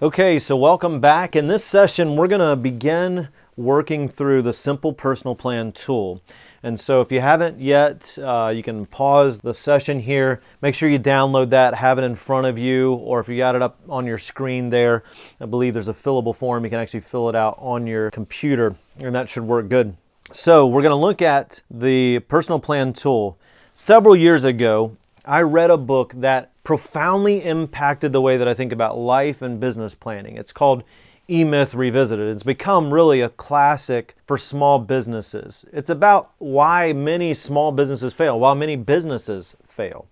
Okay, so welcome back. In this session, we're going to begin working through the Simple Personal Plan tool. And so if you haven't yet, you can pause the session here. Make sure you download that, have it in front of you, or if you got it up on your screen there, I believe there's a fillable form. You can actually fill it out on your computer, and that should work good. So we're going to look at the Personal Plan tool. Several years ago, I read a book that profoundly impacted the way that I think about life and business planning. It's called E-Myth Revisited. It's become really a classic for small businesses. It's about why many small businesses fail, why many businesses fail.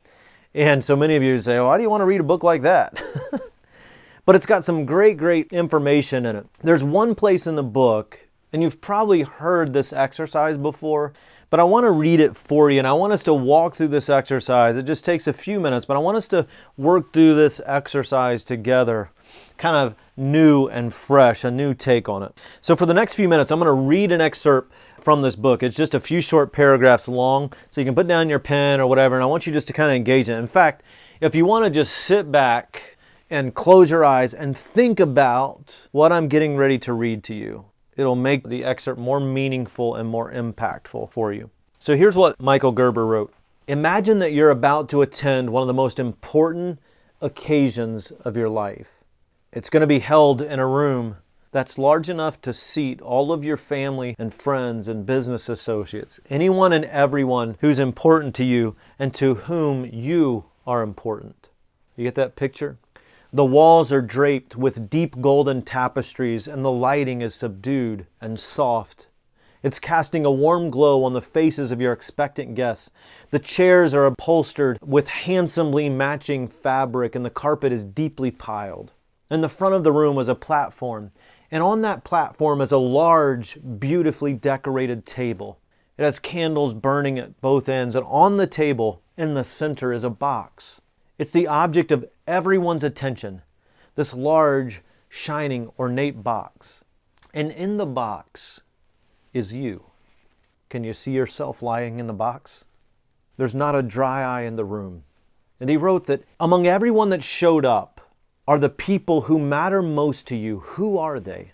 And so many of you say, why do you want to read a book like that? But it's got some great information in it. There's one place in the book, and you've probably heard this exercise before, but I want to read it for you, and I want us to walk through this exercise. It just takes a few minutes, but I want us to work through this exercise together, kind of new and fresh, a new take on it. So for the next few minutes, I'm going to read an excerpt from this book. It's just a few short paragraphs long, so you can put down your pen or whatever, and I want you just to kind of engage in it. In fact, if you want to just sit back and close your eyes and think about what I'm getting ready to read to you, it'll make the excerpt more meaningful and more impactful for you. So here's what Michael Gerber wrote. Imagine that you're about to attend one of the most important occasions of your life. It's going to be held in a room that's large enough to seat all of your family and friends and business associates, anyone and everyone who's important to you and to whom you are important. You get that picture? The walls are draped with deep golden tapestries, and the lighting is subdued and soft. It's casting a warm glow on the faces of your expectant guests. The chairs are upholstered with handsomely matching fabric, and the carpet is deeply piled. In the front of the room is a platform, and on that platform is a large, beautifully decorated table. It has candles burning at both ends, and on the table, in the center, is a box. It's the object of everyone's attention, this large, shining, ornate box. And in the box is you. Can you see yourself lying in the box? There's not a dry eye in the room. And he wrote that among everyone that showed up are the people who matter most to you. Who are they?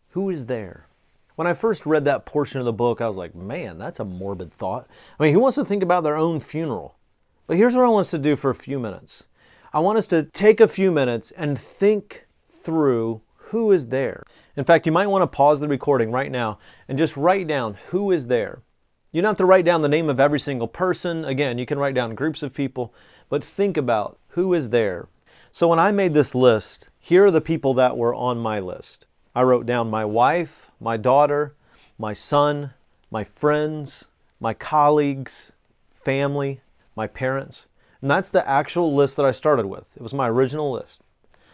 Who is there? When I first read that portion of the book, I was like, man, that's a morbid thought. I mean, who wants to think about their own funeral? But here's what I want us to do for a few minutes. I want us to take a few minutes and think through who is there. In fact, you might want to pause the recording right now and just write down who is there. You don't have to write down the name of every single person. Again, you can write down groups of people, but think about who is there. So when I made this list, here are the people that were on my list. I wrote down my wife, my daughter, my son, my friends, my colleagues, family, my parents. And that's the actual list that I started with. It was my original list.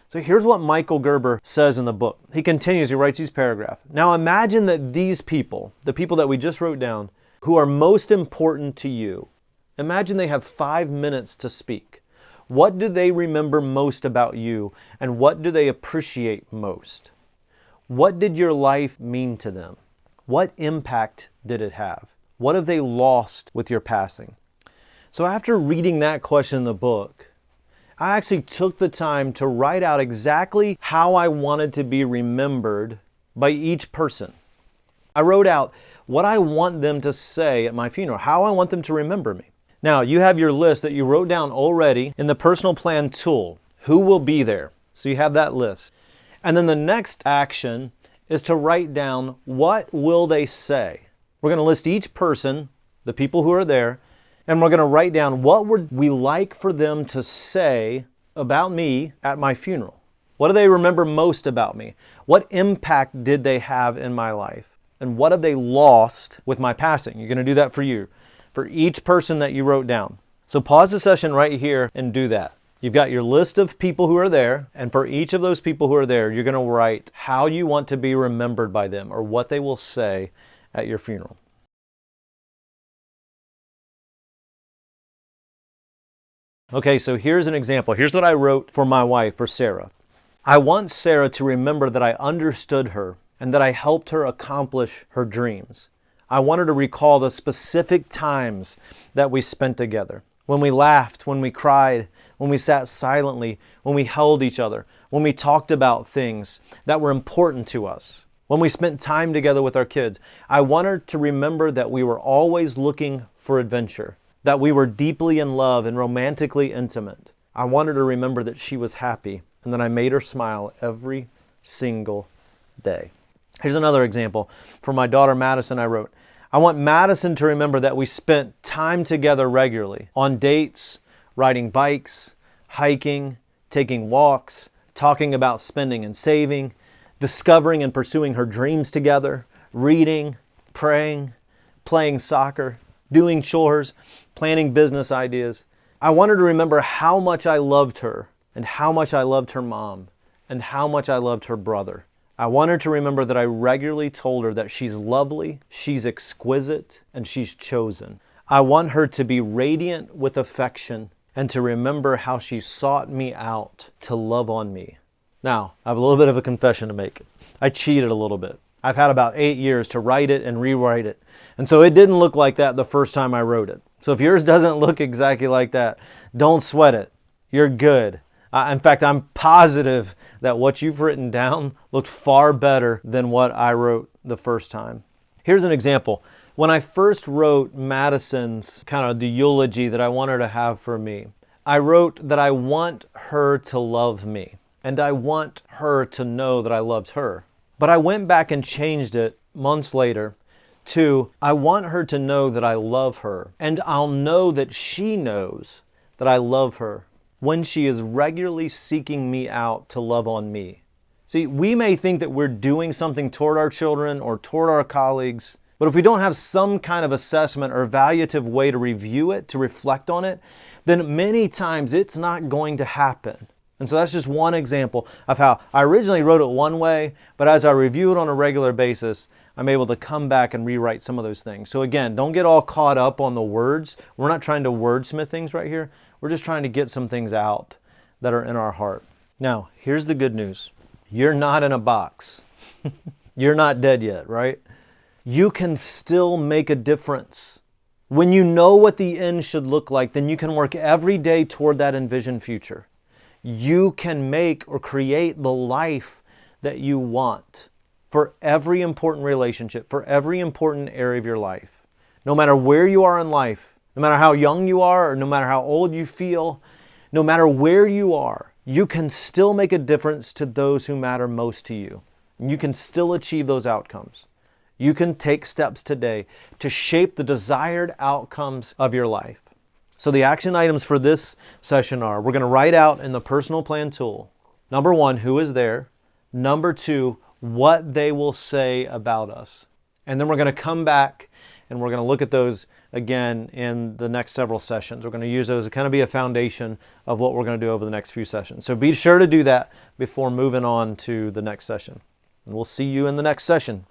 So here's what Michael Gerber says in the book. He continues, he writes these paragraphs. Now imagine that these people, the people that we just wrote down, who are most important to you, imagine they have 5 minutes to speak. What do they remember most about you, and what do they appreciate most? What did your life mean to them? What impact did it have? What have they lost with your passing? So after reading that question in the book, I actually took the time to write out exactly how I wanted to be remembered by each person. I wrote out what I want them to say at my funeral, how I want them to remember me. Now, you have your list that you wrote down already in the Personal Plan tool. Who will be there? So you have that list. And then the next action is to write down what will they say. We're going to list each person, the people who are there, and we're going to write down what would we like for them to say about me at my funeral. What do they remember most about me? What impact did they have in my life? And what have they lost with my passing? You're going to do that for you, for each person that you wrote down. So pause the session right here and do that. You've got your list of people who are there, and for each of those people who are there, you're going to write how you want to be remembered by them or what they will say at your funeral. Okay, so here's an example. Here's what I wrote for my wife, for Sarah. I want Sarah to remember that I understood her and that I helped her accomplish her dreams. I want her to recall the specific times that we spent together. When we laughed, when we cried, when we sat silently, when we held each other, when we talked about things that were important to us, when we spent time together with our kids. I want her to remember that we were always looking for adventure, that we were deeply in love and romantically intimate. I want her to remember that she was happy and that I made her smile every single day. Here's another example. For my daughter Madison, I wrote, I want Madison to remember that we spent time together regularly on dates, riding bikes, hiking, taking walks, talking about spending and saving, discovering and pursuing her dreams together, reading, praying, playing soccer, doing chores, planning business ideas. I want her to remember how much I loved her and how much I loved her mom and how much I loved her brother. I want her to remember that I regularly told her that she's lovely, she's exquisite, and she's chosen. I want her to be radiant with affection and to remember how she sought me out to love on me. Now, I have a little bit of a confession to make. I cheated a little bit. I've had about 8 years to write it and rewrite it. And so it didn't look like that the first time I wrote it. So if yours doesn't look exactly like that, don't sweat it. You're good. In fact, I'm positive that what you've written down looked far better than what I wrote the first time. Here's an example. When I first wrote Madison's kind of the eulogy that I want her to have for me, I wrote that I want her to love me and I want her to know that I loved her. But I went back and changed it months later to, I want her to know that I love her and I'll know that she knows that I love her when she is regularly seeking me out to love on me. See, we may think that we're doing something toward our children or toward our colleagues, but if we don't have some kind of assessment or evaluative way to review it, to reflect on it, then many times it's not going to happen. And so that's just one example of how I originally wrote it one way, but as I review it on a regular basis, I'm able to come back and rewrite some of those things. So again, don't get all caught up on the words. We're not trying to wordsmith things right here. We're just trying to get some things out that are in our heart. Now, here's the good news. You're not in a box. You're not dead yet, right? You can still make a difference. When you know what the end should look like, then you can work every day toward that envisioned future. You can make or create the life that you want for every important relationship, for every important area of your life. No matter where you are in life, no matter how young you are or no matter how old you feel, no matter where you are, you can still make a difference to those who matter most to you. And you can still achieve those outcomes. You can take steps today to shape the desired outcomes of your life. So the action items for this session are, we're going to write out in the personal plan tool, number 1, who is there. Number 2, what they will say about us. And then we're going to come back and we're going to look at those again in the next several sessions. We're going to use those to kind of be a foundation of what we're going to do over the next few sessions. So be sure to do that before moving on to the next session. And we'll see you in the next session.